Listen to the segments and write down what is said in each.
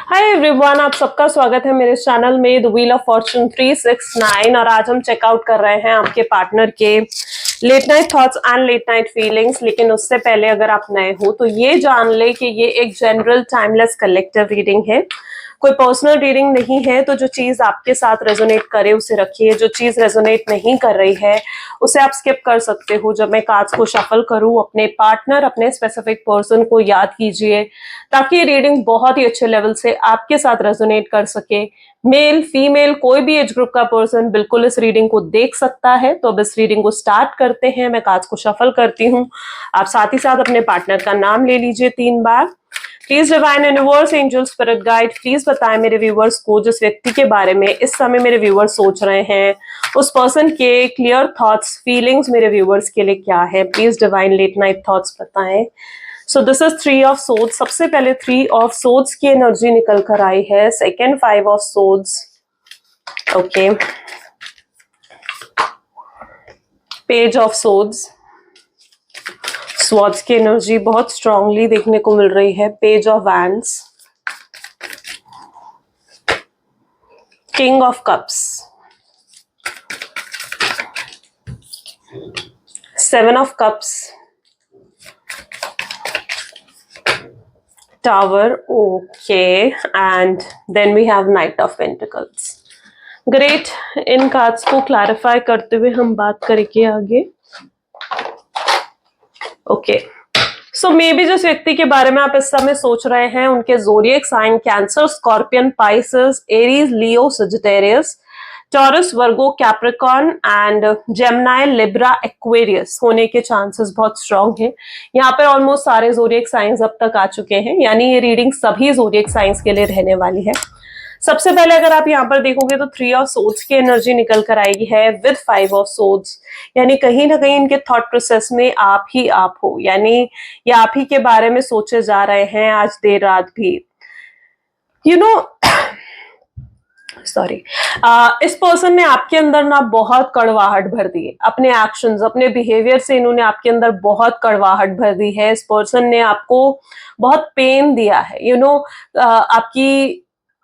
Hi everyone, आप सबका स्वागत है मेरे चैनल में द व्हील ऑफ फॉर्चून 369। और आज हम चेकआउट कर रहे हैं आपके पार्टनर के late night thoughts and late night feelings. लेकिन उससे पहले अगर आप नए हो तो ये जान ले कि ये एक जनरल टाइमलेस कलेक्टिव रीडिंग है, कोई पर्सनल रीडिंग नहीं है। तो जो चीज आपके साथ रेजोनेट करे उसे रखिए, जो चीज रेजोनेट नहीं कर रही है उसे आप स्किप कर सकते हो। जब मैं कार्ड्स को शफल करूं, अपने पार्टनर, अपने स्पेसिफिक पर्सन को याद कीजिए ताकि ये रीडिंग बहुत ही अच्छे लेवल से आपके साथ रेजोनेट कर सके। मेल फीमेल कोई भी एज ग्रुप का पर्सन बिल्कुल इस रीडिंग को देख सकता है। तो अब इस रीडिंग को स्टार्ट करते हैं। मैं कार्ड्स को शफल करती हूँ, आप साथ ही साथ अपने पार्टनर का नाम ले लीजिए 3 बार। Please divine universe, angel, spirit guide, please बताएं मेरे व्यूवर्स को जिस व्यक्ति के बारे में इस समय मेरे व्यूवर्स सोच रहे हैं, उस पर्सन के क्लियर थॉट्स फीलिंग्स मेरे व्यूवर्स के लिए क्या है। Please divine late night thoughts बताएं। So this is 3 of swords. सबसे पहले 3 ऑफ सोर्ड्स की एनर्जी निकल कर आई है। Second 5 of swords, okay, page of swords, swords की एनर्जी बहुत स्ट्रांगली देखने को मिल रही है। Page of wands, king of cups, 7 of cups, tower, okay, and then we have knight of pentacles. Great. इन कार्ड्स को क्लैरिफाई करते हुए हम बात करेंगे आगे। ओके, सो मे बी जिस व्यक्ति के बारे में आप इस समय सोच रहे हैं उनके zodiac sign Cancer, Scorpion, Pisces, Aries, Leo, Sagittarius, Taurus, Virgo, Capricorn and Gemini, Libra, Aquarius होने के चांसेस बहुत स्ट्रांग हैं। यहाँ पे ऑलमोस्ट सारे ज़ोडिएक साइंस अब तक आ चुके हैं, यानी ये रीडिंग सभी ज़ोडिएक साइंस के लिए रहने वाली है। सबसे पहले अगर आप यहाँ पर देखोगे तो 3 ऑफ सोर्ड्स की एनर्जी निकल कर आएगी है विद 5 ऑफ सोर्ड्स, यानी कहीं ना कहीं इनके थॉट प्रोसेस में आप ही आप हो, यानी ये आप ही के बारे में सोचे जा रहे हैं आज देर रात भी। यू नो सॉरी, इस पर्सन ने आपके अंदर ना बहुत कड़वाहट भर दी है। अपने एक्शंस, अपने बिहेवियर से इन्होंने आपके अंदर बहुत कड़वाहट भर दी है। इस पर्सन ने आपको बहुत पेन दिया है।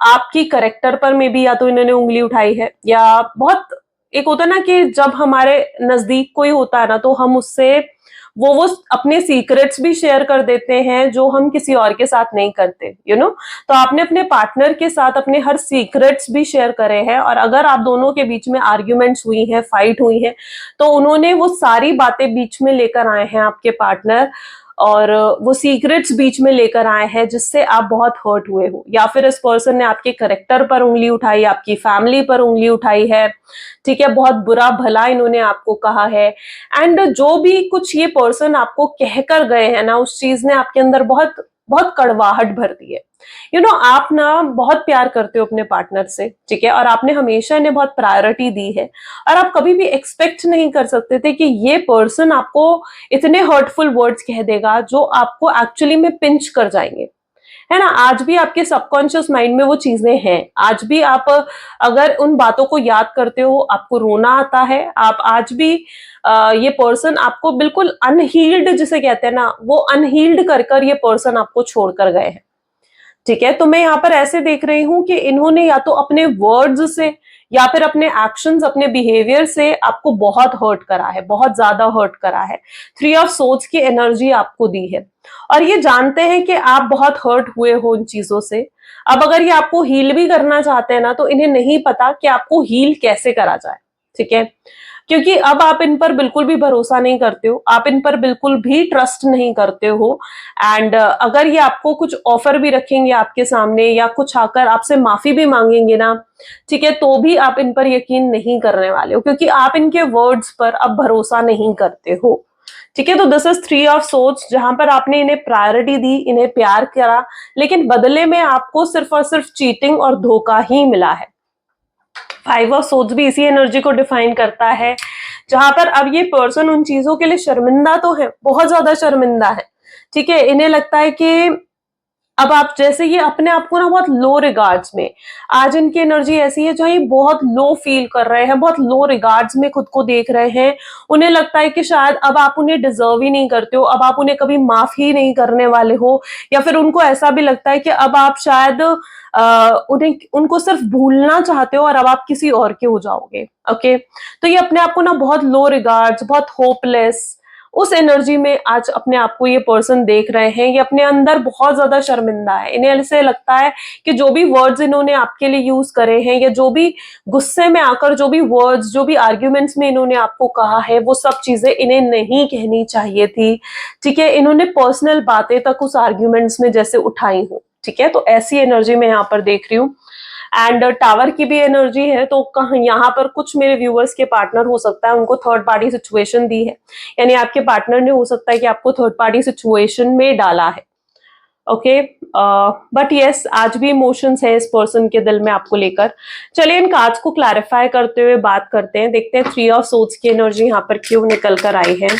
आपकी करेक्टर पर में भी या तो इन्होंने उंगली उठाई है, या बहुत एक होता है ना कि जब हमारे नजदीक कोई होता है ना तो हम उससे वो अपने सीक्रेट्स भी शेयर कर देते हैं जो हम किसी और के साथ नहीं करते, तो आपने अपने पार्टनर के साथ अपने हर सीक्रेट्स भी शेयर करे हैं। और अगर आप दोनों के बीच में आर्ग्यूमेंट्स हुई हैं, फाइट हुई है, तो उन्होंने वो सारी बातें बीच में लेकर आए हैं आपके पार्टनर, और वो सीक्रेट्स बीच में लेकर आए हैं जिससे आप बहुत हर्ट हुए हो। या फिर इस पर्सन ने आपके करेक्टर पर उंगली उठाई, आपकी फैमिली पर उंगली उठाई है, ठीक है, बहुत बुरा भला इन्होंने आपको कहा है। एंड जो भी कुछ ये पर्सन आपको कहकर गए हैं ना, उस चीज ने आपके अंदर बहुत बहुत कड़वाहट भर दी है। आप ना बहुत प्यार करते हो अपने पार्टनर से, ठीक है, और आपने हमेशा इन्हें बहुत प्रायोरिटी दी है। और आप कभी भी एक्सपेक्ट नहीं कर सकते थे कि ये पर्सन आपको इतने हर्टफुल वर्ड्स कह देगा जो आपको एक्चुअली में पिंच कर जाएंगे, है ना। आज भी आपके सबकॉन्शियस माइंड में वो चीजें हैं। आज भी आप अगर उन बातों को याद करते हो आपको रोना आता है। आप आज भी ये पर्सन आपको बिल्कुल अनहील्ड जिसे कहते हैं ना, वो अनहील्ड कर ये पर्सन आपको छोड़कर गए हैं, ठीक है। तो मैं यहाँ पर ऐसे देख रही हूं कि इन्होंने या तो अपने वर्ड्स से या फिर अपने एक्शंस, अपने बिहेवियर से आपको बहुत हर्ट करा है, बहुत ज्यादा हर्ट करा है। 3 ऑफ सोर्ड्स की एनर्जी आपको दी है और ये जानते हैं कि आप बहुत हर्ट हुए हो इन चीजों से। अब अगर ये आपको हील भी करना चाहते हैं ना, तो इन्हें नहीं पता कि आपको हील कैसे करा जाए, ठीक है, क्योंकि अब आप इन पर बिल्कुल भी भरोसा नहीं करते हो, आप इन पर बिल्कुल भी ट्रस्ट नहीं करते हो। एंड अगर ये आपको कुछ ऑफर भी रखेंगे आपके सामने या कुछ आकर आपसे माफी भी मांगेंगे ना, ठीक है, तो भी आप इन पर यकीन नहीं करने वाले हो, क्योंकि आप इनके वर्ड्स पर अब भरोसा नहीं करते हो, ठीक है। तो दिस इज 3 ऑफ सोर्ड्स, जहां पर आपने इन्हें प्रायोरिटी दी, इन्हें प्यार करा, लेकिन बदले में आपको सिर्फ और सिर्फ चीटिंग और धोखा ही मिला है। 5 ऑफ सोर्ड्स भी इसी एनर्जी को डिफाइन करता है, जहां पर अब ये पर्सन उन चीजों के लिए शर्मिंदा तो है, बहुत ज्यादा शर्मिंदा है, ठीक है। इन्हें लगता है कि अब आप जैसे ये अपने आप को ना बहुत लो रिगार्ड्स में, आज इनकी एनर्जी ऐसी है जहाँ ये बहुत लो फील कर रहे हैं, बहुत लो रिगार्ड्स में खुद को देख रहे हैं। उन्हें लगता है कि शायद अब आप उन्हें डिजर्व ही नहीं करते हो, अब आप उन्हें कभी माफ ही नहीं करने वाले हो, या फिर उनको ऐसा भी लगता है कि अब आप शायद उन्हें उनको सिर्फ भूलना चाहते हो और अब आप किसी और के हो जाओगे। ओके, तो ये अपने आप को ना बहुत लो रिगार्ड्स, बहुत होपलेस, उस एनर्जी में आज अपने आप को ये पर्सन देख रहे हैं। ये अपने अंदर बहुत ज्यादा शर्मिंदा है। इन्हें ऐसे लगता है कि जो भी वर्ड्स इन्होंने आपके लिए यूज करे हैं, या जो भी गुस्से में आकर जो भी वर्ड्स, जो भी आर्ग्यूमेंट्स में इन्होंने आपको कहा है, वो सब चीजें इन्हें नहीं कहनी चाहिए थी। ठीक है, इन्होंने पर्सनल बातें तक उस आर्ग्यूमेंट्स में जैसे उठाई हो। ठीक है, तो ऐसी एनर्जी मैं यहाँ पर देख रही हूँ। एंड टावर की भी एनर्जी है, तो कहाँ यहाँ पर कुछ मेरे व्यूअर्स के पार्टनर हो सकता है उनको थर्ड पार्टी सिचुएशन दी है, यानी आपके पार्टनर ने हो सकता है कि आपको थर्ड पार्टी सिचुएशन में डाला है। ओके, बट यस, आज भी इमोशंस है इस पर्सन के दिल में आपको लेकर। चलिए इन कार्ड्स को क्लैरिफाई करते हुए बात करते हैं, देखते हैं थ्री ऑफ सोर्ड्स की एनर्जी यहाँ पर क्यों निकल कर आई है।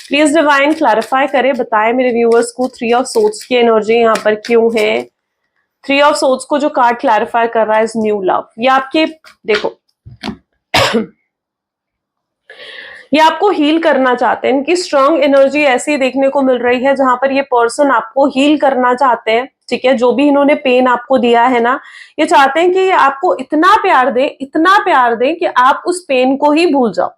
प्लीज डिवाइन क्लैरिफाई करें, बताएं मेरे व्यूअर्स को थ्री ऑफ सोर्ड्स की एनर्जी यहाँ पर क्यों है। थ्री ऑफ सोर्ड्स को जो कार्ड क्लैरिफाई कर रहा है इज न्यू लव। ये आपके, देखो ये आपको हील करना चाहते हैं। इनकी स्ट्रांग एनर्जी ऐसी देखने को मिल रही है जहां पर ये पर्सन आपको हील करना चाहते हैं। ठीक है, जो भी इन्होंने पेन आपको दिया है ना, ये चाहते हैं कि ये आपको इतना प्यार दें, इतना प्यार दें कि आप उस पेन को ही भूल जाओ।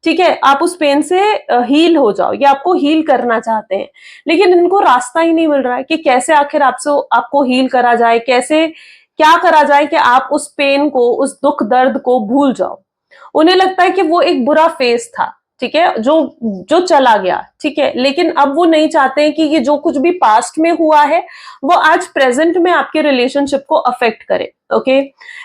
ठीक है, आप उस पेन से हील हो जाओ। ये आपको हील करना चाहते हैं, लेकिन इनको रास्ता ही नहीं मिल रहा है कि कैसे आखिर आपसे आपको हील करा जाए, कैसे क्या करा जाए कि आप उस पेन को, उस दुख दर्द को भूल जाओ। उन्हें लगता है कि वो एक बुरा फेज था, ठीक है, जो जो चला गया। ठीक है, लेकिन अब वो नहीं चाहते हैं कि ये जो कुछ भी पास्ट में हुआ है वो आज प्रेजेंट में आपके रिलेशनशिप को अफेक्ट करे। ओके,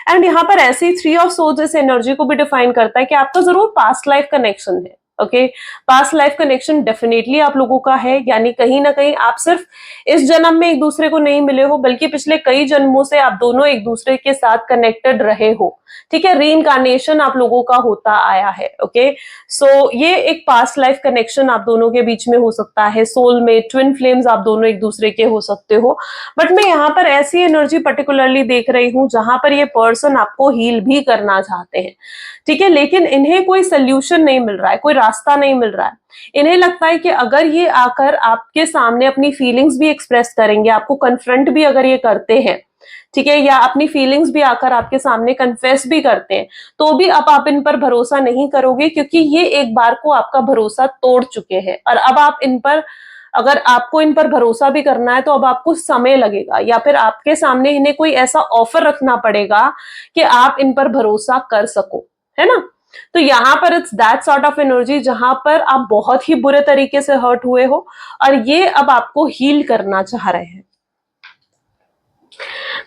एंड यहाँ पर ऐसी थ्री ऑफ सोर्ड्स इस एनर्जी को भी डिफाइन करता है कि आपका जरूर पास्ट लाइफ कनेक्शन है। Okay, past life connection definitely आप लोगों का है, यानी कहीं ना कहीं आप सिर्फ इस जन्म में एक दूसरे को नहीं मिले हो, बल्कि पिछले कई जन्मों से आप दोनों एक दूसरे के साथ कनेक्टेड रहे हो। ठीक है, रीइंकार्नेशन आप लोगों का होता आया है। ओके, सो ये एक पास्ट लाइफ कनेक्शन आप दोनों के बीच में हो सकता है, सोलमेट, ट्विन फ्लेम्स आप दोनों एक दूसरे के हो सकते हो। बट मैं यहाँ पर ऐसी एनर्जी पर्टिकुलरली देख रही हूँ जहां पर ये पर्सन आपको हील भी करना चाहते हैं। ठीक है, लेकिन इन्हें कोई सोल्यूशन नहीं मिल रहा है, कोई रास्ता नहीं मिल रहा है। इन्हें लगता है कि अगर ये आकर आपके सामने अपनी फीलिंग्स भी एक्सप्रेस करेंगे, आपको कन्फ्रंट भी अगर ये करते हैं, ठीक है, या अपनी फीलिंग्स भी आकर आपके सामने कन्फेस भी करते हैं, तो भी अब आप इन पर भरोसा नहीं करोगे, क्योंकि ये एक बार को आपका भरोसा तोड़ चुके हैं। और अब आप इन पर, अगर आपको इन पर भरोसा भी करना है तो अब आपको समय लगेगा, या फिर आपके सामने इन्हें कोई ऐसा ऑफर रखना पड़ेगा कि आप इन पर भरोसा कर सको, है ना। तो यहाँ पर it's that sort of energy जहां पर आप बहुत ही बुरे तरीके से हर्ट हुए हो और ये अब आपको हील करना चाह रहे हैं।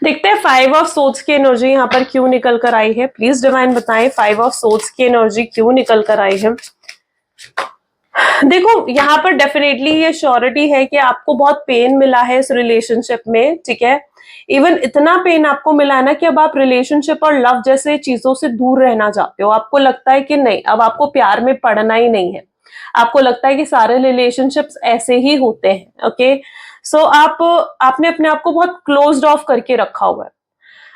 देखते हैं फाइव ऑफ सोर्ड्स की एनर्जी यहाँ पर क्यों निकल कर आई है। प्लीज डिवाइन बताएं फाइव ऑफ सोर्ड्स की एनर्जी क्यों निकल कर आई है। देखो यहाँ पर डेफिनेटली ये श्योरिटी है कि आपको बहुत पेन मिला है इस रिलेशनशिप में। ठीक है, इवन इतना पेन आपको मिला है ना कि अब आप रिलेशनशिप और लव जैसे चीजों से दूर रहना चाहते हो। आपको लगता है कि नहीं, अब आपको प्यार में पड़ना ही नहीं है। आपको लगता है कि सारे रिलेशनशिप्स ऐसे ही होते हैं। ओके, सो आपने अपने आप को बहुत क्लोज्ड ऑफ करके रखा हुआ है।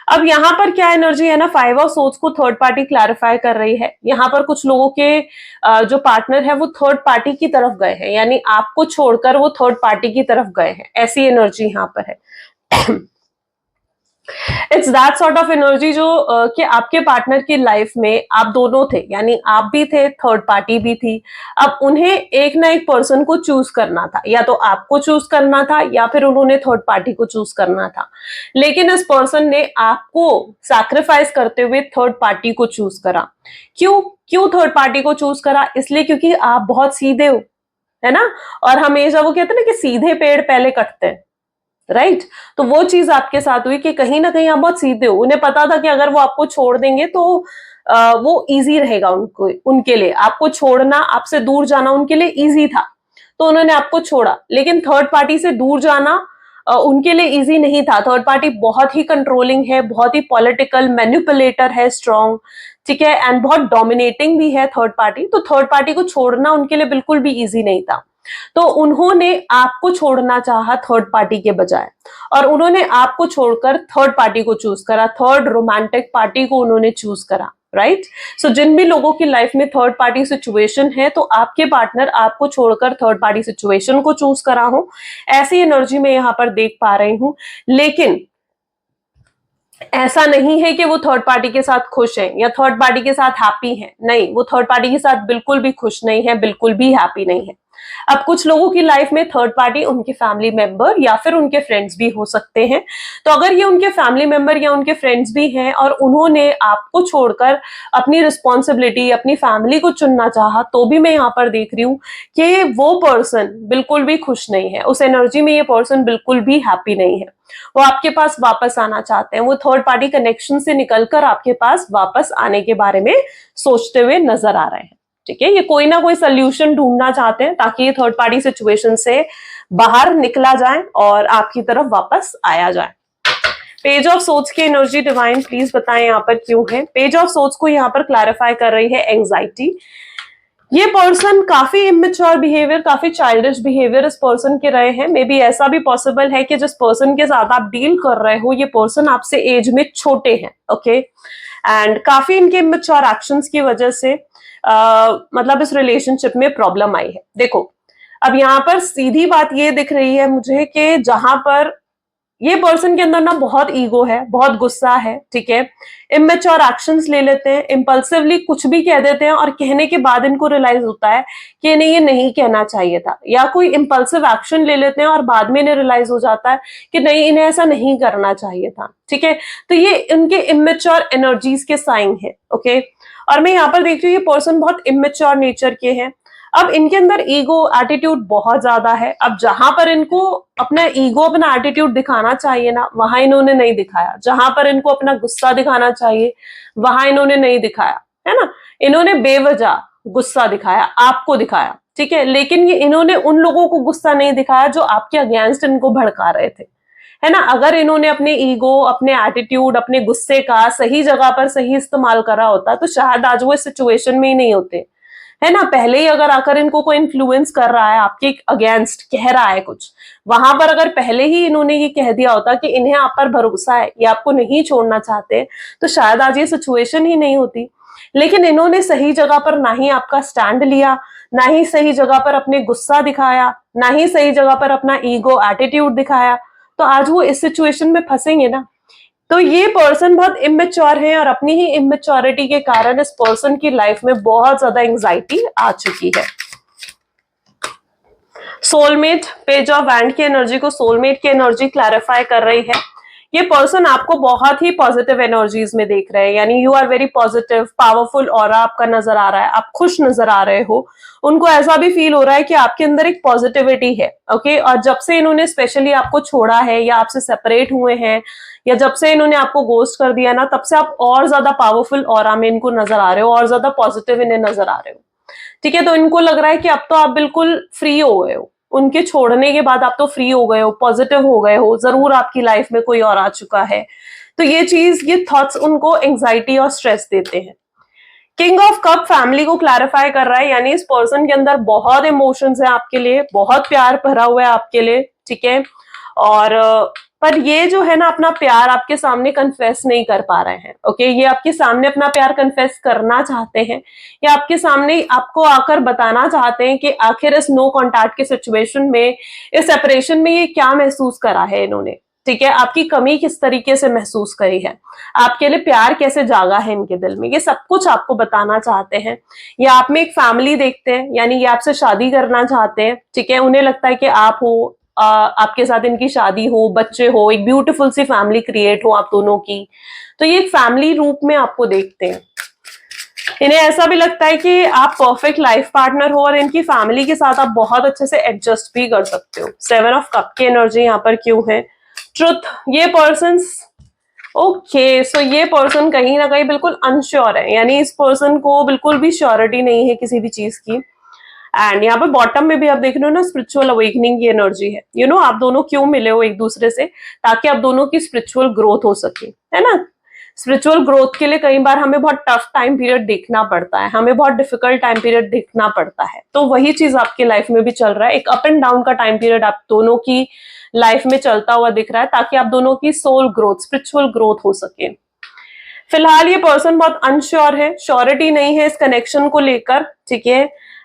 अब यहाँ पर क्या एनर्जी है ना, फाइव ऑफ सोर्ड्स को थर्ड पार्टी क्लैरिफाई कर रही है। यहाँ पर कुछ लोगों के जो पार्टनर है वो थर्ड पार्टी की तरफ गए हैं, यानी आपको छोड़कर वो थर्ड पार्टी की तरफ गए हैं, ऐसी एनर्जी यहाँ पर है। It's that sort of energy जो कि आपके पार्टनर की लाइफ में आप दोनों थे, यानी आप भी थे, थर्ड पार्टी भी थी। अब उन्हें एक ना एक पर्सन को चूज करना था, या तो आपको चूज करना था या फिर उन्होंने थर्ड पार्टी को चूज करना था। लेकिन इस पर्सन ने आपको सैक्रिफाइस करते हुए थर्ड पार्टी को चूज करा। क्यों क्यों थर्ड पार्टी को चूज करा? इसलिए क्योंकि आप बहुत सीधे हो, है ना। और हमेशा वो कहते हैं ना कि सीधे पेड़ पहले कटते हैं, राइट। तो वो चीज आपके साथ हुई कि कहीं ना कहीं आप बहुत सीधे हो। उन्हें पता था कि अगर वो आपको छोड़ देंगे तो वो इजी रहेगा उनको, उनके लिए आपको छोड़ना, आपसे दूर जाना उनके लिए इजी था, तो उन्होंने आपको छोड़ा। लेकिन थर्ड पार्टी से दूर जाना उनके लिए इजी नहीं था। थर्ड पार्टी बहुत ही कंट्रोलिंग है, बहुत ही पॉलिटिकल मैनिपुलेटर है, स्ट्रॉन्ग, ठीक है, एंड बहुत डोमिनेटिंग भी है थर्ड पार्टी। तो थर्ड पार्टी को छोड़ना उनके लिए बिल्कुल भी इजी नहीं था। तो उन्होंने आपको छोड़ना चाहा थर्ड पार्टी के बजाय, और उन्होंने आपको छोड़कर थर्ड पार्टी को चूज करा, थर्ड रोमांटिक पार्टी को उन्होंने चूज करा, राइट। सो जिन भी लोगों की लाइफ में थर्ड पार्टी सिचुएशन है, तो आपके पार्टनर आपको छोड़कर थर्ड पार्टी सिचुएशन को चूज करा हो, ऐसी एनर्जी में यहां पर देख पा रही हूं। लेकिन ऐसा नहीं है कि वो थर्ड पार्टी के साथ खुश है या थर्ड पार्टी के साथ हैप्पी है, नहीं, वो थर्ड पार्टी के साथ बिल्कुल भी खुश नहीं है, बिल्कुल भी हैप्पी नहीं है। अब कुछ लोगों की लाइफ में थर्ड पार्टी उनके फैमिली मेंबर या फिर उनके फ्रेंड्स भी हो सकते हैं। तो अगर ये उनके फैमिली मेंबर या उनके फ्रेंड्स भी हैं और उन्होंने आपको छोड़कर अपनी रिस्पॉन्सिबिलिटी, अपनी फैमिली को चुनना चाहा, तो भी मैं यहाँ पर देख रही हूँ कि वो पर्सन बिल्कुल भी खुश नहीं है, उस एनर्जी में ये पर्सन बिल्कुल भी हैप्पी नहीं है। वो आपके पास वापस आना चाहते हैं, वो थर्ड पार्टी कनेक्शन से निकलकर आपके पास वापस आने के बारे में सोचते हुए नजर आ रहे हैं, ठीक है। ये कोई ना कोई सोल्यूशन ढूंढना चाहते हैं ताकि ये थर्ड पार्टी सिचुएशन से बाहर निकला जाए और आपकी तरफ वापस आया जाए। पेज ऑफ सोर्ड्स की एनर्जी डिवाइन प्लीज बताएं यहाँ पर क्यों है। पेज ऑफ सोर्ड्स को यहाँ पर क्लैरिफाई कर रही है एंजाइटी। ये पर्सन काफी इमेच्योर बिहेवियर, काफी चाइल्डिश बिहेवियर इस पर्सन के रहे हैं। मे बी ऐसा भी पॉसिबल है कि जिस पर्सन के साथ आप डील कर रहे हो, ये पर्सन आपसे एज में छोटे हैं, ओके। एंड काफी इनके इमेच्योर एक्शंस की वजह से मतलब इस रिलेशनशिप में प्रॉब्लम आई है। देखो, अब यहाँ पर सीधी बात ये दिख रही है मुझे कि जहां पर ये पर्सन के अंदर ना बहुत ईगो है, बहुत गुस्सा है, ठीक है। इमेच्योर एक्शंस ले लेते हैं, इंपल्सिवली कुछ भी कह देते हैं और कहने के बाद इनको रियलाइज होता है कि नहीं, ये नहीं कहना चाहिए था, या कोई इंपल्सिव एक्शन ले लेते हैं और बाद में इन्हें रियलाइज हो जाता है कि नहीं, इन्हें ऐसा नहीं करना चाहिए था, ठीक है। तो ये इनके इमेच्योर एनर्जीज के साइन है, ओके। और मैं यहाँ पर देख रही हूँ ये पर्सन बहुत इमेच्योर नेचर के हैं। अब इनके अंदर ईगो एटीट्यूड बहुत ज्यादा है। अब जहां पर इनको अपना ईगो, अपना एटीट्यूड दिखाना चाहिए ना, वहां इन्होंने नहीं दिखाया। जहां पर इनको अपना गुस्सा दिखाना चाहिए, वहां इन्होंने नहीं दिखाया, है ना। इन्होंने बेवजह गुस्सा दिखाया, आपको दिखाया, ठीक है। लेकिन ये इन्होंने उन लोगों को गुस्सा नहीं दिखाया जो आपके अगेंस्ट इनको भड़का रहे थे, है ना। अगर इन्होंने अपने ईगो, अपने एटीट्यूड, अपने गुस्से का सही जगह पर सही इस्तेमाल करा होता तो शायद आज वो इस सिचुएशन में ही नहीं होते, है ना। पहले ही अगर आकर इनको कोई इन्फ्लुएंस कर रहा है, आपके अगेंस्ट कह रहा है कुछ, वहां पर अगर पहले ही इन्होंने ये कह दिया होता कि इन्हें आप पर भरोसा है, ये आपको नहीं छोड़ना चाहते, तो शायद आज ये सिचुएशन ही नहीं होती। लेकिन इन्होंने सही जगह पर ना ही आपका स्टैंड लिया, ना ही सही जगह पर अपने गुस्सा दिखाया, ना ही सही जगह पर अपना ईगो एटीट्यूड दिखाया, तो आज वो इस सिचुएशन में फंसेंगे ना। तो ये पर्सन बहुत इमेच्योर है और अपनी ही इमेच्योरिटी के कारण इस पर्सन की लाइफ में बहुत ज्यादा एंजाइटी आ चुकी है। सोलमेट, पेज ऑफ वैंड की एनर्जी को सोलमेट की एनर्जी क्लैरिफाई कर रही है। ये पर्सन आपको बहुत ही पॉजिटिव एनर्जीज में देख रहे हैं, यानी you are very positive, powerful aura आपका नजर आ रहा है, आप खुश नजर आ रहे हो। उनको ऐसा भी फील हो रहा है कि आपके अंदर एक पॉजिटिविटी है, ओके। और जब से इन्होंने स्पेशली आपको छोड़ा है या आपसे सेपरेट हुए हैं या जब से इन्होंने आपको गोस्ट कर दिया ना, तब से आप और ज्यादा पावरफुल ऑरा में इनको नजर आ रहे हो, और ज्यादा पॉजिटिव इन्हें नजर आ रहे हो, ठीक है। तो इनको लग रहा है कि अब तो आप बिल्कुल फ्री हो गए हो, उनके छोड़ने के बाद आप तो फ्री हो गए हो, पॉजिटिव हो गए हो, जरूर आपकी लाइफ में कोई और आ चुका है। तो ये चीज, ये थॉट्स उनको एंजाइटी और स्ट्रेस देते हैं। किंग ऑफ कप फैमिली को क्लैरिफाई कर रहा है, यानी इस पर्सन के अंदर बहुत इमोशंस है आपके लिए, बहुत प्यार भरा हुआ है आपके लिए, ठीक है। और पर ये जो है ना, अपना प्यार आपके सामने कन्फेस नहीं कर पा रहे हैं, ओके। ये आपके सामने अपना प्यार कन्फेस करना चाहते हैं, या आपके सामने आपको आकर बताना चाहते हैं कि आखिर इस नो कॉन्टैक्ट के सिचुएशन में, इस सेपरेशन में ये क्या महसूस करा है इन्होंने, ठीक है। आपकी कमी किस तरीके से महसूस करी है, आपके लिए प्यार कैसे जागा है इनके दिल में, ये सब कुछ आपको बताना चाहते हैं। या आप में एक फैमिली देखते हैं, यानी ये आपसे शादी करना चाहते हैं, ठीक है। उन्हें लगता है कि आप हो, आपके साथ इनकी शादी हो, बच्चे हो, एक ब्यूटीफुल सी फैमिली क्रिएट हो आप दोनों की। तो ये एक फैमिली रूप में आपको देखते हैं। इन्हें ऐसा भी लगता है कि आप परफेक्ट लाइफ पार्टनर हो और इनकी फैमिली के साथ आप बहुत अच्छे से एडजस्ट भी कर सकते हो। 7 ऑफ कप की एनर्जी यहाँ पर क्यों है। ट्रुथ, ये पर्सन्स, ओके, सो ये पर्सन कहीं ना कहीं बिल्कुल अनश्योर है, यानी इस पर्सन को बिल्कुल भी श्योरिटी नहीं है किसी भी चीज की। एंड यहाँ पर बॉटम में भी आप देख रहे हो ना, स्पिरिचुअल अवेकनिंग की एनर्जी है। यू नो, आप दोनों क्यों मिले हो एक दूसरे से, ताकि आप दोनों की स्पिरिचुअल ग्रोथ हो सके, है ना। स्पिरिचुअल ग्रोथ के लिए कई बार हमें बहुत टफ टाइम पीरियड देखना पड़ता है, हमें बहुत डिफिकल्ट टाइम पीरियड देखना पड़ता है। तो वही चीज आपकी लाइफ में भी चल रहा है, एक अप एंड डाउन का टाइम पीरियड आप दोनों की लाइफ में चलता हुआ दिख रहा है, ताकि आप दोनों की सोल ग्रोथ, स्पिरिचुअल ग्रोथ हो सके। फिलहाल ये पर्सन बहुत अनश्योर है, श्योरिटी नहीं है इस कनेक्शन को लेकर, ठीक है।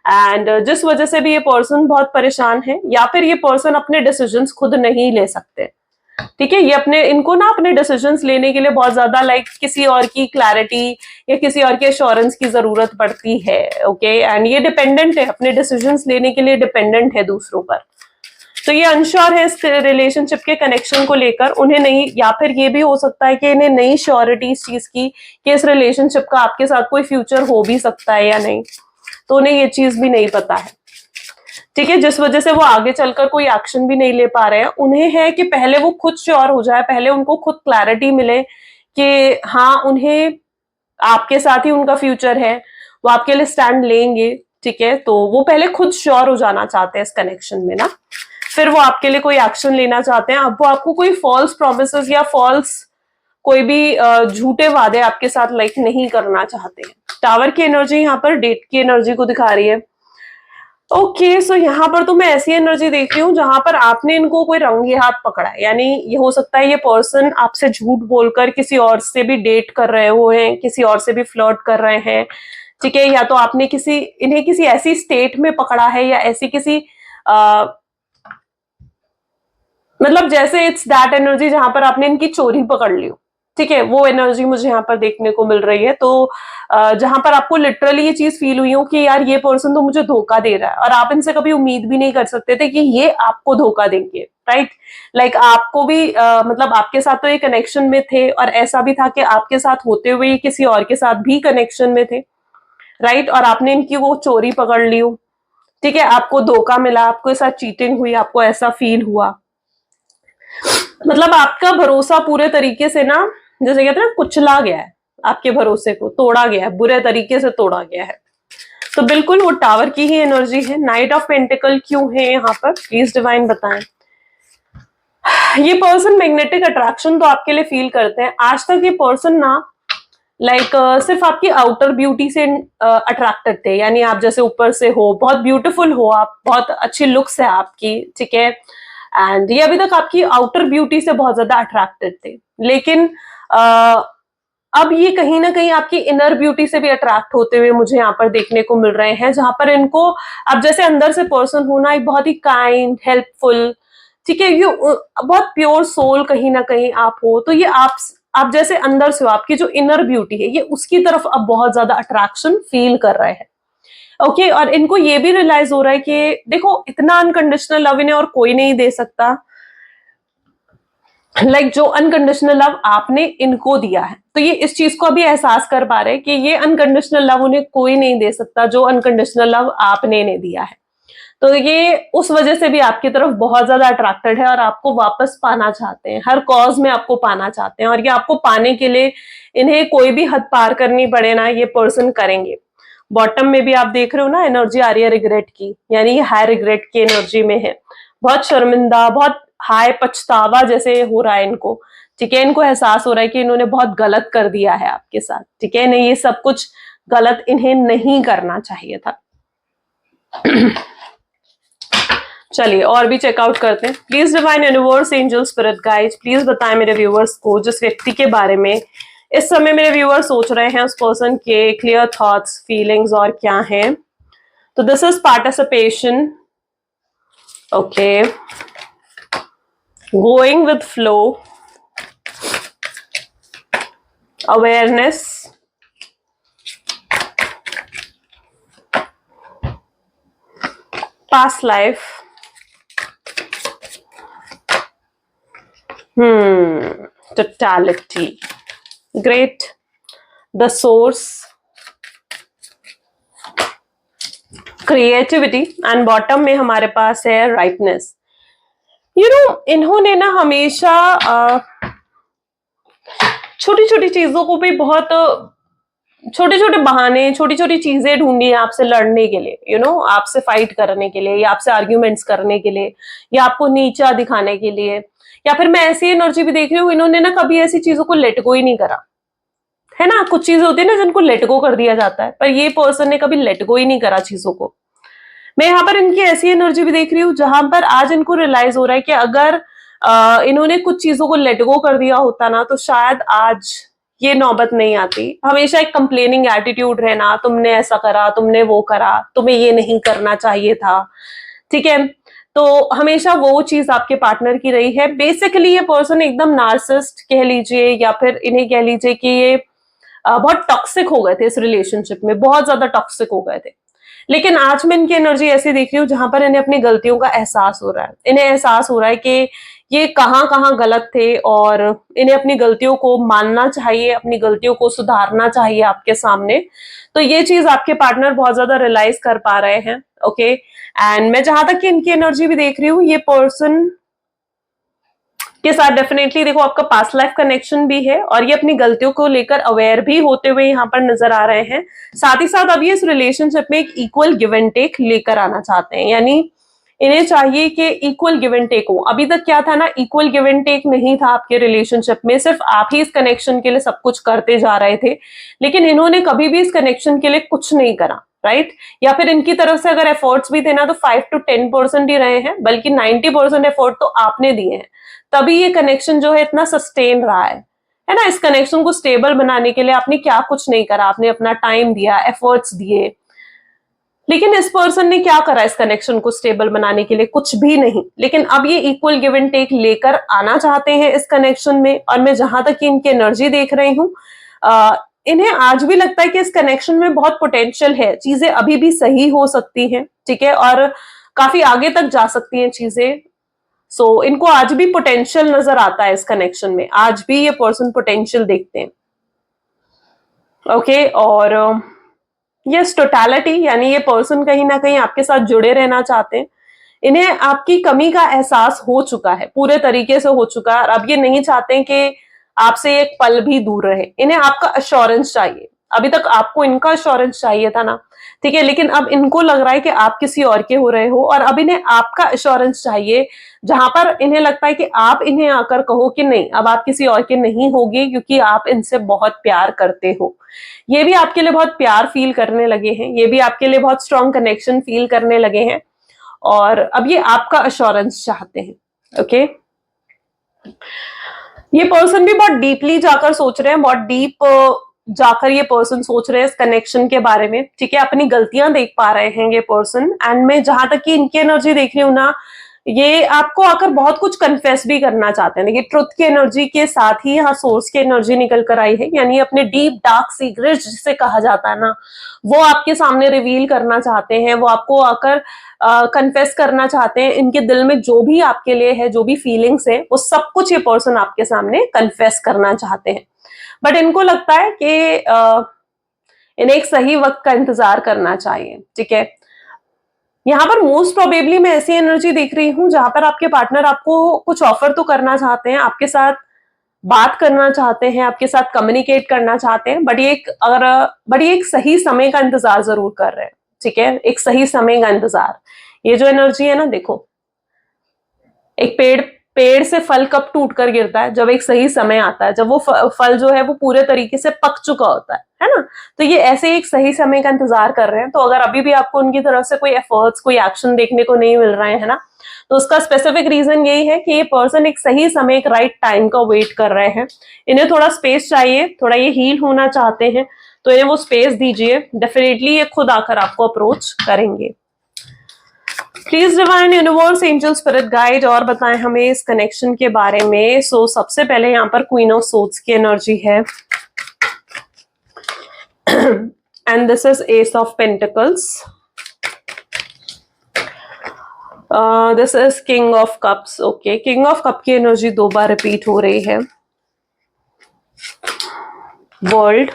एंड जिस वजह से भी ये पर्सन बहुत परेशान है, या फिर ये पर्सन अपने डिसीजंस खुद नहीं ले सकते, ठीक है। ये इनको ना अपने डिसीजंस लेने के लिए बहुत ज्यादा किसी और की क्लैरिटी या किसी और के एश्योरेंस की जरूरत पड़ती है, ओके। एंड ये डिपेंडेंट है, अपने डिसीजंस लेने के लिए डिपेंडेंट है दूसरों पर। तो ये अनश्योर है इस रिलेशनशिप के कनेक्शन को लेकर, उन्हें नहीं, या फिर ये भी हो सकता है कि इन्हें नई श्योरिटी इस चीज की कि इस रिलेशनशिप का आपके साथ कोई फ्यूचर हो भी सकता है या नहीं, तो उन्हें ये चीज भी नहीं पता है, ठीक है। जिस वजह से वो आगे चलकर कोई एक्शन भी नहीं ले पा रहे हैं। उन्हें है कि पहले वो खुद श्योर हो जाए, पहले उनको खुद क्लैरिटी मिले कि हाँ, उन्हें आपके साथ ही उनका फ्यूचर है, वो आपके लिए स्टैंड लेंगे, ठीक है। तो वो पहले खुद श्योर हो जाना चाहते हैं इस कनेक्शन में ना, फिर वो आपके लिए कोई एक्शन लेना चाहते हैं। अब वो आपको कोई फॉल्स प्रोमिसेस या फॉल्स कोई भी झूठे वादे आपके साथ नहीं करना चाहते हैं। टावर की एनर्जी यहाँ पर डेट की एनर्जी को दिखा रही है, ओके। सो यहाँ पर तो मैं ऐसी एनर्जी देख रही हूँ जहां पर आपने इनको कोई रंगे हाथ पकड़ा है, यानी ये हो सकता है ये पर्सन आपसे झूठ बोलकर किसी और से भी डेट कर रहे हो हैं, किसी और से भी फ्लर्ट कर रहे हैं, ठीक है। या तो आपने इन्हें किसी ऐसी स्टेट में पकड़ा है, या ऐसी किसी मतलब जैसे इट्स दैट एनर्जी जहां पर आपने इनकी चोरी पकड़ ली हो, ठीक है। वो एनर्जी मुझे यहाँ पर देखने को मिल रही है। तो जहां पर आपको लिटरली ये चीज फील हुई हो कि यार ये पर्सन तो मुझे धोखा दे रहा है, और आप इनसे कभी उम्मीद भी नहीं कर सकते थे कि ये आपको धोखा देंगे, राइट। आपको भी मतलब आपके साथ तो ये कनेक्शन में थे, और ऐसा भी था कि आपके साथ होते हुए किसी और के साथ भी कनेक्शन में थे, राइट। और आपने इनकी वो चोरी पकड़ ली हो, ठीक है। आपको धोखा मिला, आपके साथ चीटिंग हुई, आपको ऐसा फील हुआ, मतलब आपका भरोसा पूरे तरीके से ना, जैसे कहते हैं ना, कुचला गया है, आपके भरोसे को तोड़ा गया है, बुरे तरीके से तोड़ा गया है। तो बिल्कुल वो टावर की ही एनर्जी है। नाइट ऑफ पेंटिकल क्यों है यहाँ पर, प्लीज डिवाइन बताएं। ये पर्सन मैग्नेटिक अट्रैक्शन तो आपके लिए फील करते हैं। आज तक ये पर्सन ना सिर्फ आपकी आउटर ब्यूटी से अट्रैक्टेड थे, यानी आप जैसे ऊपर से हो, बहुत ब्यूटीफुल हो आप, बहुत अच्छी लुक्स है आपकी, ठीक है। एंड ये अभी तक आपकी आउटर ब्यूटी से बहुत ज्यादा अट्रैक्टेड थे, लेकिन अब ये कहीं ना कहीं आपकी इनर ब्यूटी से भी अट्रैक्ट होते हुए मुझे यहाँ पर देखने को मिल रहे हैं, जहां पर इनको अब जैसे अंदर से पर्सन होना एक बहुत ही काइंड, हेल्पफुल, ठीक है, ये बहुत प्योर सोल कहीं ना कहीं आप हो, तो ये आप जैसे अंदर से हो, आपकी जो इनर ब्यूटी है ये उसकी तरफ अब बहुत ज्यादा अट्रैक्शन फील कर रहे हैं, ओके। और इनको ये भी रियलाइज हो रहा है कि देखो, इतना अनकंडीशनल लव इन्हें और कोई नहीं दे सकता, जो अनकंडीशनल लव आपने इनको दिया है। तो ये इस चीज को अभी एहसास कर पा रहे हैं कि ये अनकंडीशनल लव उन्हें कोई नहीं दे सकता जो अनकंडीशनल लव आपने इन्हें दिया है। तो ये उस वजह से भी आपकी तरफ बहुत ज्यादा अट्रैक्टेड है, और आपको वापस पाना चाहते हैं, हर कॉज में आपको पाना चाहते हैं, और ये आपको पाने के लिए इन्हें कोई भी हद पार करनी पड़े ना, ये पर्सन करेंगे। बॉटम में भी आप देख रहे हो ना, एनर्जी आ रही है रिग्रेट की, यानी ये हाई रिग्रेट की एनर्जी में है, बहुत शर्मिंदा, बहुत हाय पछतावा जैसे हो रहा है इनको, ठीक है। इनको एहसास हो रहा है कि इन्होंने बहुत गलत कर दिया है आपके साथ, ठीक है। नहीं, ये सब कुछ गलत इन्हें नहीं करना चाहिए था। चलिए और भी चेकआउट करते हैं। Please divine universe, angel, spirit guide, please बताएं मेरे व्यूअर्स को जिस व्यक्ति के बारे में इस समय मेरे व्यूअर्स सोच रहे हैं, उस पर्सन के क्लियर थॉट्स, फीलिंग्स और क्या हैं। तो this is participation, okay, going with flow, awareness, past life, totality, great, the source, creativity, and bottom में हमारे पास है rightness। इन्होंने ना हमेशा छोटी छोटी चीजों को भी बहुत छोटे छोटे बहाने, छोटी छोटी चीजें ढूंढी है आपसे लड़ने के लिए, आपसे फाइट करने के लिए, या आपसे आर्ग्यूमेंट्स करने के लिए, या आपको नीचा दिखाने के लिए। या फिर मैं ऐसी एनर्जी भी देख रही हूँ, इन्होंने ना कभी ऐसी चीजों को लेट गो ही नहीं करा, है ना, कुछ चीजें होती है ना जिनको लेट गो कर दिया जाता है, पर ये पर्सन ने कभी लेट गो ही नहीं करा चीजों को। मैं यहाँ पर इनकी ऐसी एनर्जी भी देख रही हूँ जहां पर आज इनको रियलाइज हो रहा है कि अगर इन्होंने कुछ चीजों को लेट गो कर दिया होता ना तो शायद आज ये नौबत नहीं आती। हमेशा एक कंप्लेनिंग एटीट्यूड रहना, तुमने ऐसा करा, तुमने वो करा, तुम्हें ये नहीं करना चाहिए था, ठीक है। तो हमेशा वो चीज आपके पार्टनर की रही है। बेसिकली ये पर्सन एकदम नार्सिसिस्ट कह लीजिए या फिर इन्हें कह लीजिए कि ये बहुत टॉक्सिक हो गए थे इस रिलेशनशिप में, बहुत ज्यादा टॉक्सिक हो गए थे। लेकिन आज मैं इनकी एनर्जी ऐसी देख रही हूँ जहां पर इन्हें अपनी गलतियों का एहसास हो रहा है। इन्हें एहसास हो रहा है कि ये कहाँ कहाँ गलत थे और इन्हें अपनी गलतियों को मानना चाहिए, अपनी गलतियों को सुधारना चाहिए आपके सामने। तो ये चीज आपके पार्टनर बहुत ज्यादा रियलाइज कर पा रहे हैं। ओके, एंड मैं जहां तक कि इनकी एनर्जी भी देख रही हूँ, ये पर्सन के साथ डेफिनेटली देखो आपका पास्ट लाइफ कनेक्शन भी है और ये अपनी गलतियों को लेकर अवेयर भी होते हुए यहाँ पर नजर आ रहे हैं। साथ ही साथ अब ये इस रिलेशनशिप में एक इक्वल गिव एंड टेक लेकर आना चाहते हैं, यानी इन्हें चाहिए कि इक्वल गिव एंड टेक हो। अभी तक क्या था ना, इक्वल गिव एंड टेक नहीं था आपके रिलेशनशिप में, सिर्फ आप ही इस कनेक्शन के लिए सब कुछ करते जा रहे थे, लेकिन इन्होंने कभी भी इस कनेक्शन के लिए कुछ नहीं करा, राइट। या फिर इनकी तरफ से अगर एफर्ट्स भी थे ना तो 5 to 10% ही रहे हैं, बल्कि 90% एफर्ट तो आपने दिए हैं। तभी ये कनेक्शन जो है इतना सस्टेन रहा है ना। इस कनेक्शन को स्टेबल बनाने के लिए आपने क्या कुछ नहीं करा, आपने अपना टाइम दिया, एफर्ट्स दिए, लेकिन इस पर्सन ने क्या करा इस कनेक्शन को स्टेबल बनाने के लिए? कुछ भी नहीं। लेकिन अब ये इक्वल गिव एंड टेक लेकर आना चाहते हैं इस कनेक्शन में, और मैं जहां तक इनकी एनर्जी देख रही हूँ, इन्हें आज भी लगता है कि इस कनेक्शन में बहुत पोटेंशियल है, चीजें अभी भी सही हो सकती हैं, ठीक है, और काफी आगे तक जा सकती हैं चीजें। सो इनको आज भी पोटेंशियल नजर आता है इस कनेक्शन में, आज भी ये पर्सन पोटेंशियल देखते हैं। ओके, और यस, टोटलिटी, यानी ये पर्सन कहीं ना कहीं आपके साथ जुड़े रहना चाहते हैं। इन्हें आपकी कमी का एहसास हो चुका है, पूरे तरीके से हो चुका है, और अब ये नहीं चाहते कि आपसे एक पल भी दूर रहे। इन्हें आपका अश्योरेंस चाहिए। अभी तक आपको इनका अश्योरेंस चाहिए था ना, ठीक है, लेकिन अब इनको लग रहा है कि आप किसी और के हो रहे हो, और अब इन्हें आपका अश्योरेंस चाहिए, जहां पर इन्हें लगता है कि आप इन्हें आकर कहो कि नहीं, अब आप किसी और के नहीं होगे, क्योंकि आप इनसे बहुत प्यार करते हो। ये भी आपके लिए बहुत प्यार फील करने लगे हैं, ये भी आपके लिए बहुत स्ट्रॉन्ग कनेक्शन फील करने लगे हैं, और अब ये आपका अश्योरेंस चाहते हैं। ओके, ये पर्सन भी बहुत डीपली जाकर सोच रहे हैं, बहुत डीप जाकर ये पर्सन सोच रहे हैं इस कनेक्शन के बारे में, ठीक है, अपनी गलतियां देख पा रहे हैं ये पर्सन। एंड मैं जहां तक कि इनकी एनर्जी देख रही हूँ ना, ये आपको आकर बहुत कुछ कन्फेस भी करना चाहते हैं। देखिए, ट्रुथ की एनर्जी के साथ ही यहाँ सोर्स की एनर्जी निकल कर आई है, यानी अपने डीप डार्क सीक्रेट्स जिसे कहा जाता है ना, वो आपके सामने रिवील करना चाहते हैं, वो आपको आकर कन्फेस करना चाहते हैं। इनके दिल में जो भी आपके लिए है, जो भी फीलिंग्स है, वो सब कुछ ये पर्सन आपके सामने कन्फेस करना चाहते हैं। बट इनको लगता है कि इन्हें एक सही वक्त का इंतजार करना चाहिए, ठीक है। यहाँ पर मोस्ट प्रोबेबली मैं ऐसी एनर्जी देख रही हूँ जहां पर आपके पार्टनर आपको कुछ ऑफर तो करना चाहते हैं, आपके साथ बात करना चाहते हैं, आपके साथ कम्युनिकेट करना चाहते हैं, बट ये एक सही समय का इंतजार जरूर कर रहे हैं, ठीक है, एक सही समय का इंतजार। ये जो एनर्जी है ना, देखो, एक पेड़ से फल कब टूट कर गिरता है? जब एक सही समय आता है, जब वो फल जो है वो पूरे तरीके से पक चुका होता है ना। तो ये ऐसे एक सही समय का इंतजार कर रहे हैं। तो अगर अभी भी आपको उनकी तरफ से कोई एफर्ट्स, कोई एक्शन देखने को नहीं मिल रहे हैं ना, तो उसका स्पेसिफिक रीजन यही है कि ये पर्सन एक सही समय, एक राइट टाइम का वेट कर रहे हैं। इन्हें थोड़ा स्पेस चाहिए, थोड़ा ये हील होना चाहते हैं, तो इन्हें वो स्पेस दीजिए। डेफिनेटली ये खुद आकर आपको अप्रोच करेंगे। Please divine universe, angel, spirit guide, और बताएं हमें इस कनेक्शन के बारे में। सो सबसे पहले यहाँ पर क्वीन ऑफ सोर्ड्स की एनर्जी है, and this is S of pentacles, this is king of cups. Okay, king of cup की एनर्जी 2 बार रिपीट हो रही है। World,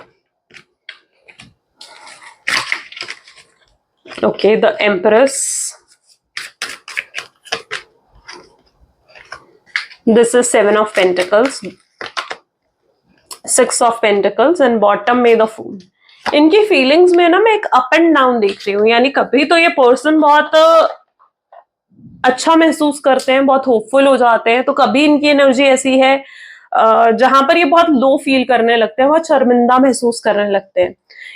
okay, the empress, this is 7 of Pentacles, 6 of Pentacles, and bottom में the Fool। इनकी feelings में ना मैं एक अप एंड डाउन देख रही हूँ, यानी कभी तो ये पर्सन बहुत अच्छा महसूस करते हैं, बहुत होपफुल हो जाते हैं, तो कभी इनकी एनर्जी ऐसी है जहां पर ये बहुत लो फील करने लगते हैं, बहुत शर्मिंदा महसूस करने लगते हैं।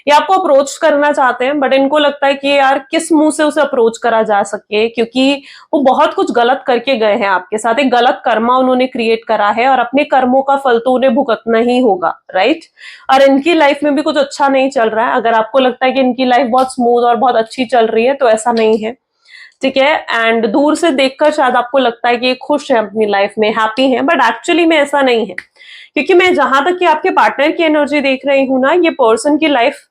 ये आपको अप्रोच करना चाहते हैं, बट इनको लगता है कि यार किस मुंह से उसे अप्रोच करा जा सके, क्योंकि वो बहुत कुछ गलत करके गए हैं आपके साथ। एक गलत कर्मा उन्होंने क्रिएट करा है और अपने कर्मों का फल तो उन्हें भुगतना ही होगा, राइट? और इनकी लाइफ में भी कुछ अच्छा नहीं चल रहा है। अगर आपको लगता है कि इनकी लाइफ बहुत स्मूथ और बहुत अच्छी चल रही है, तो ऐसा नहीं है, ठीक है? एंड दूर से देखकर शायद आपको लगता है कि ये खुश है अपनी लाइफ में, हैप्पी है, बट एक्चुअली में ऐसा नहीं है। क्योंकि मैं जहां तक कि आपके पार्टनर की एनर्जी देख रही हूं ना, ये पर्सन की लाइफ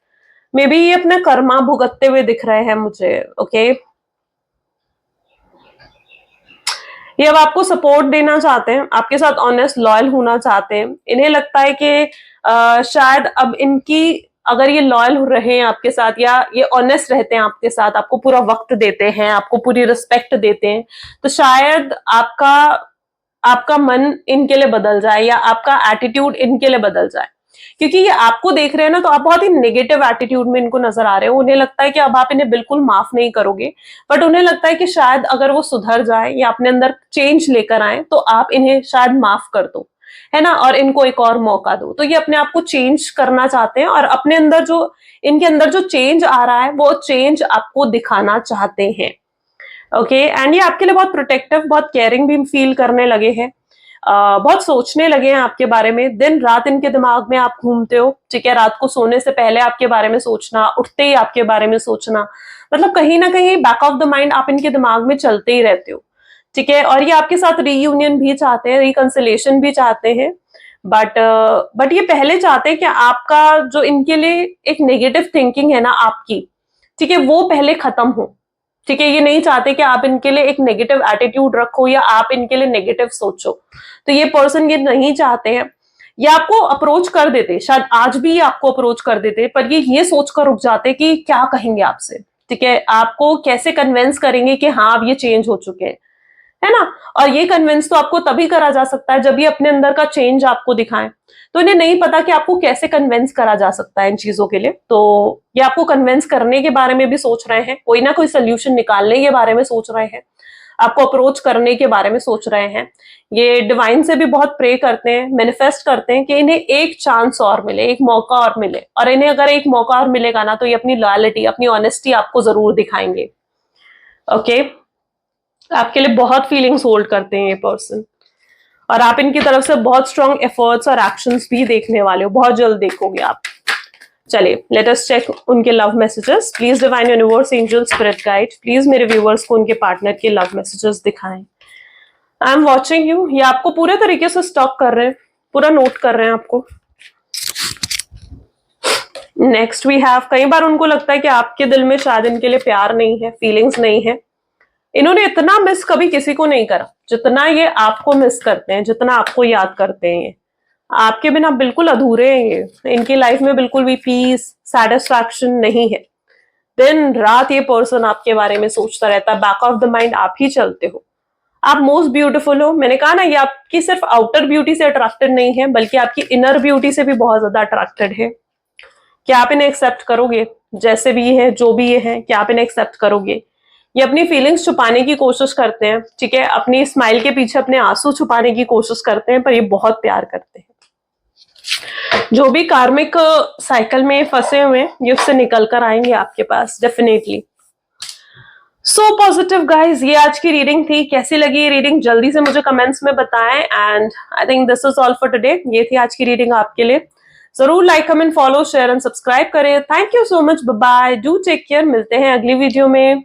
में भी ये अपना कर्मा भुगतते हुए दिख रहे हैं मुझे, ओके? ये अब आपको सपोर्ट देना चाहते हैं, आपके साथ ऑनेस्ट लॉयल होना चाहते हैं। इन्हें लगता है कि शायद अब इनकी, अगर ये लॉयल रहे हैं आपके साथ या ये ऑनेस्ट रहते हैं आपके साथ, आपको पूरा वक्त देते हैं, आपको पूरी रिस्पेक्ट देते हैं, तो शायद आपका आपका मन इनके लिए बदल जाए या आपका एटीट्यूड इनके लिए बदल जाए। क्योंकि ये आपको देख रहे हैं ना, तो आप बहुत ही नेगेटिव एटीट्यूड में इनको नजर आ रहे हो। उन्हें लगता है कि अब आप इन्हें बिल्कुल माफ नहीं करोगे, बट उन्हें लगता है कि शायद अगर वो सुधर जाए या अपने अंदर चेंज लेकर आए, तो आप इन्हें शायद माफ कर दो, है ना? और इनको एक और मौका दो। तो ये अपने आप को चेंज करना चाहते हैं और अपने अंदर जो, इनके अंदर जो चेंज आ रहा है, वो चेंज आपको दिखाना चाहते हैं, ओके? एंड ये आपके लिए बहुत प्रोटेक्टिव, बहुत केयरिंग भी फील करने लगे हैं। बहुत सोचने लगे हैं आपके बारे में। दिन रात इनके दिमाग में आप घूमते हो, ठीक है? रात को सोने से पहले आपके बारे में सोचना, उठते ही आपके बारे में सोचना, मतलब कहीं ना कहीं बैक ऑफ द माइंड आप इनके दिमाग में चलते ही रहते हो, ठीक है? और ये आपके साथ रीयूनियन भी चाहते हैं, रिकंसिलेशन भी चाहते हैं, बट ये पहले चाहते हैं कि आपका जो इनके लिए एक नेगेटिव थिंकिंग है ना आपकी, ठीक है, वो पहले खत्म हो, ठीक है? ये नहीं चाहते कि आप इनके लिए एक नेगेटिव एटीट्यूड रखो या आप इनके लिए नेगेटिव सोचो। तो ये पर्सन ये नहीं चाहते हैं। ये आपको अप्रोच कर देते, शायद आज भी ये आपको अप्रोच कर देते, पर ये सोचकर रुक जाते कि क्या कहेंगे आपसे, ठीक है? आपको कैसे कन्विंस करेंगे कि हाँ अब ये चेंज हो चुके हैं, है ना? और ये कन्विंस तो आपको तभी करा जा सकता है जब ये अपने अंदर का चेंज आपको दिखाएं। तो इन्हें नहीं पता कि आपको कैसे कन्विंस करा जा सकता है इन चीजों के लिए। तो ये आपको कन्विंस करने के बारे में भी सोच रहे हैं, कोई ना कोई सोल्यूशन निकालने के बारे में सोच रहे हैं, आपको अप्रोच करने के बारे में सोच रहे हैं। ये डिवाइन से भी बहुत प्रे करते हैं, मैनिफेस्ट करते हैं कि इन्हें एक चांस और मिले, एक मौका और मिले। और इन्हें अगर एक मौका और मिलेगा ना, तो ये अपनी लॉयल्टी, अपनी ऑनेस्टी आपको जरूर दिखाएंगे, ओके? आपके लिए बहुत फीलिंग्स होल्ड करते हैं ये पर्सन, और आप इनकी तरफ से बहुत स्ट्रॉन्ग एफर्ट्स और एक्शंस भी देखने वाले हो, बहुत जल्द देखोगे आप। चलिए लेट अस चेक उनके love messages. Please divine universe, angel, spirit guide, please मेरे व्यूअर्स को उनके पार्टनर के लव मैसेजेस दिखाएं। I am watching you. ये आपको पूरे तरीके से स्टॉक कर रहे हैं, पूरा नोट कर रहे हैं आपको। नेक्स्ट वी हैव, कई बार उनको लगता है कि आपके दिल में शायद इनके लिए प्यार नहीं है, फीलिंग्स नहीं है। इन्होंने इतना मिस कभी किसी को नहीं करा जितना ये आपको मिस करते हैं, जितना आपको याद करते हैं। ये आपके बिना बिल्कुल अधूरे हैं। ये इनकी लाइफ में बिल्कुल भी पीस, सेटिस्फैक्शन नहीं है। दिन रात ये पर्सन आपके बारे में सोचता रहता है, बैक ऑफ द माइंड आप ही चलते हो। आप मोस्ट ब्यूटीफुल हो। मैंने कहा ना, ये आपकी सिर्फ आउटर ब्यूटी से अट्रैक्टेड नहीं है, बल्कि आपकी इनर ब्यूटी से भी बहुत ज्यादा अट्रैक्टेड है। क्या आप इन्हें एक्सेप्ट करोगे जैसे भी ये है, जो भी ये है? क्या आप इन्हें एक्सेप्ट करोगे? ये अपनी फीलिंग्स छुपाने की कोशिश करते हैं, ठीक है? अपनी स्माइल के पीछे अपने आंसू छुपाने की कोशिश करते हैं, पर ये बहुत प्यार करते हैं। जो भी कार्मिक साइकिल में फंसे हुए हैं, ये उससे निकल कर आएंगे आपके पास डेफिनेटली। सो पॉजिटिव गाइज, ये आज की रीडिंग थी। कैसी लगी ये रीडिंग जल्दी से मुझे कमेंट्स में बताएं। And I think this is all for today. ये थी आज की रीडिंग आपके लिए। जरूर like, comment, follow, share and subscribe करें। Thank you so much, bye bye, do take care. मिलते हैं अगली वीडियो में।